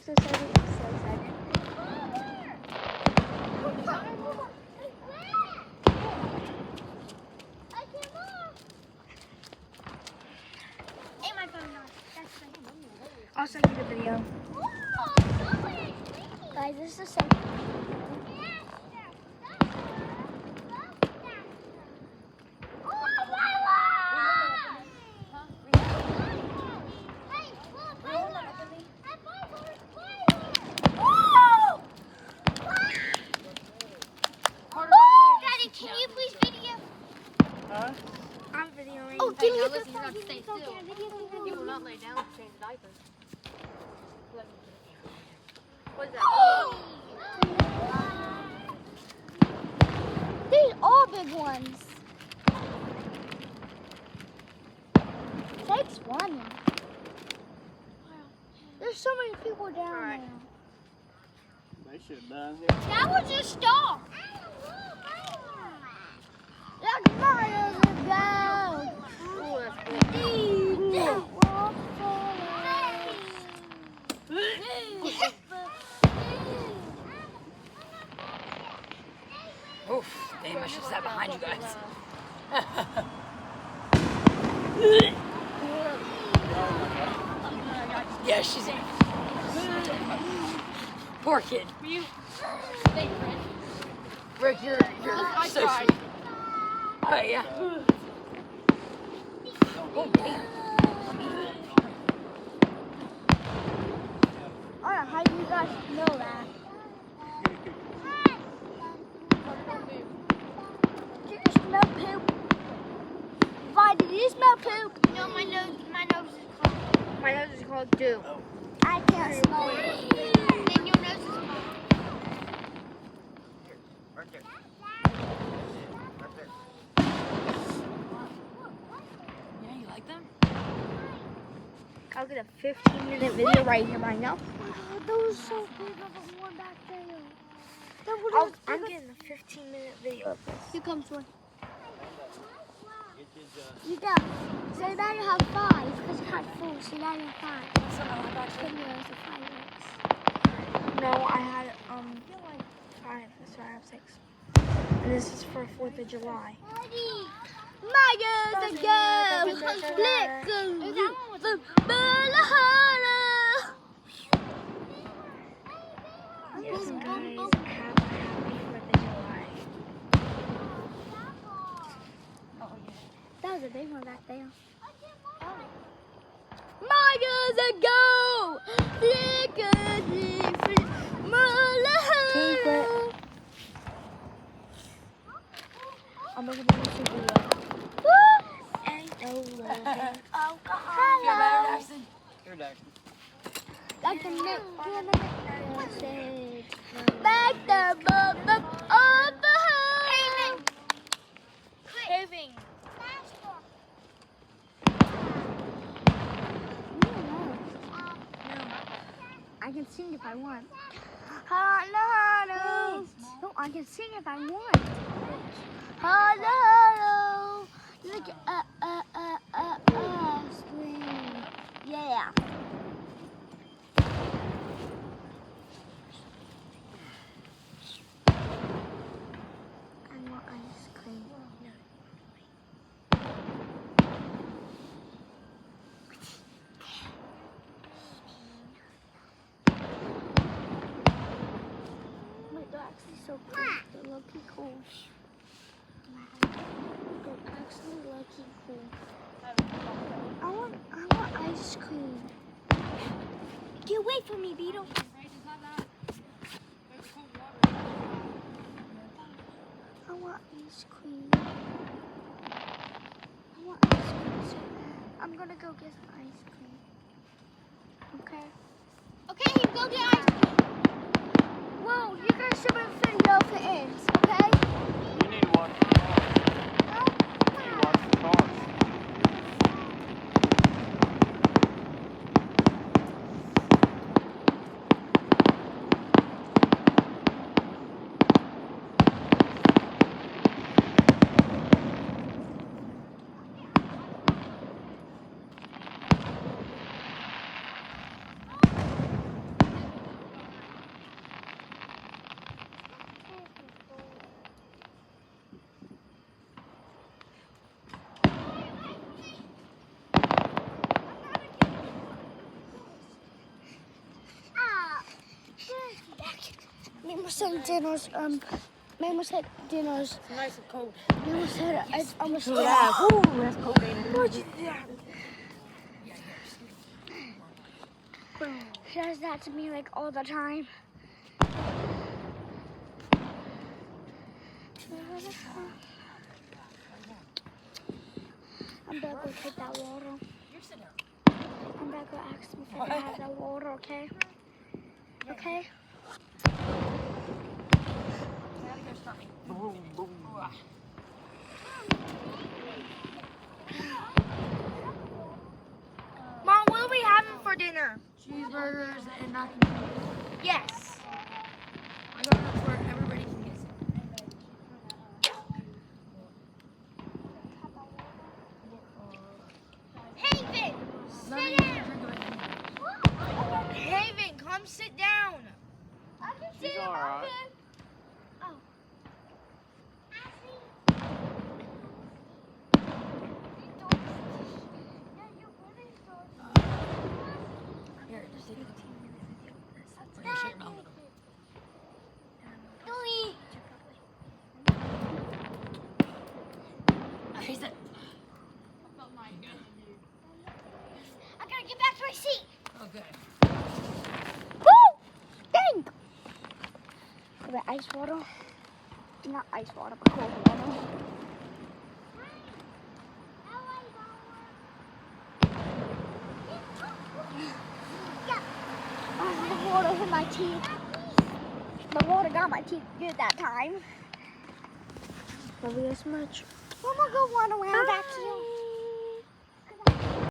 so excited. I'm so excited. I'll send you the video. Guys, this is so Daddy, can you please video? Huh? I'm videoing. Oh, give me now the listen, you phone. have to stay still. You will not lay down to change diapers. What is that? These are big ones. Thanks, one. There's so many people down Alright. there. They should have done here. That was just stop. That's Mario's go. Ooh, that's good. Oof, damn, I should have sat behind you guys. Yeah, she's in. Poor kid. Rick, you're so sweet. Oh, yeah. Oh, damn. I don't know how you guys know that. Do you smell poop? Vi, did you smell poop? No, my nose is called dew. I can't smell it. Then your nose is called. Right there. Right there. Yeah, you like them? I'll get a 15-minute video right here right now. Oh, those are so big of a one back there. That was I'm getting a 15-minute video of this. Here comes one. You got. So now you have 5 because you had 4. So now you have 5. What's up? How about you? Videos of fireworks. No, I had 5. So I have 6. And this is for 4th of July. My girls are go. Let go. The Bellahana. Yes, guys, have a happy 4th of July. That was a big one back there. My girls are go. I'm making a YouTube video. Feel better, Daxton? Here, Daxton. Like the message. Back the bub of the house. Craving. I can sing if I want. Hello. No, I can sing if I want. Hello. Look scream. Yeah. I want ice cream. Wait, they're actually so cool. They're low-key cool. They're actually low-key cool. I want ice cream. Get away from me, Beetle. I want ice cream. I want ice cream so bad. I'm gonna go get some ice cream. Okay? Okay, go get ice cream. Whoa, you guys should have video if it ends, okay? You need to watch the cars. You need to watch the cars. Mama said dinner's Mama said dinner's. It's nice and cold. Mama said it's almost Yeah. Ooh, that's cold, ain't it? She does that to me like all the time. I'm gonna go take that water. I'm gonna go ask him if I can have that water, okay? Okay? Boom, boom. Mom, what are we having for dinner? Cheeseburgers and mac and cheese. Yes. I got enough where everybody can get some. Haven, None of sit you down. can drink of it. Haven, come sit down. She's alright. Here, just take it. Okay, shut your mouth. He said, I gotta get back to my seat. okay. Woo! Dang! The ice water. Not ice water, but cold water. Oh, the water in my teeth. The water got my teeth good that time. Love you guys so much. Mama, go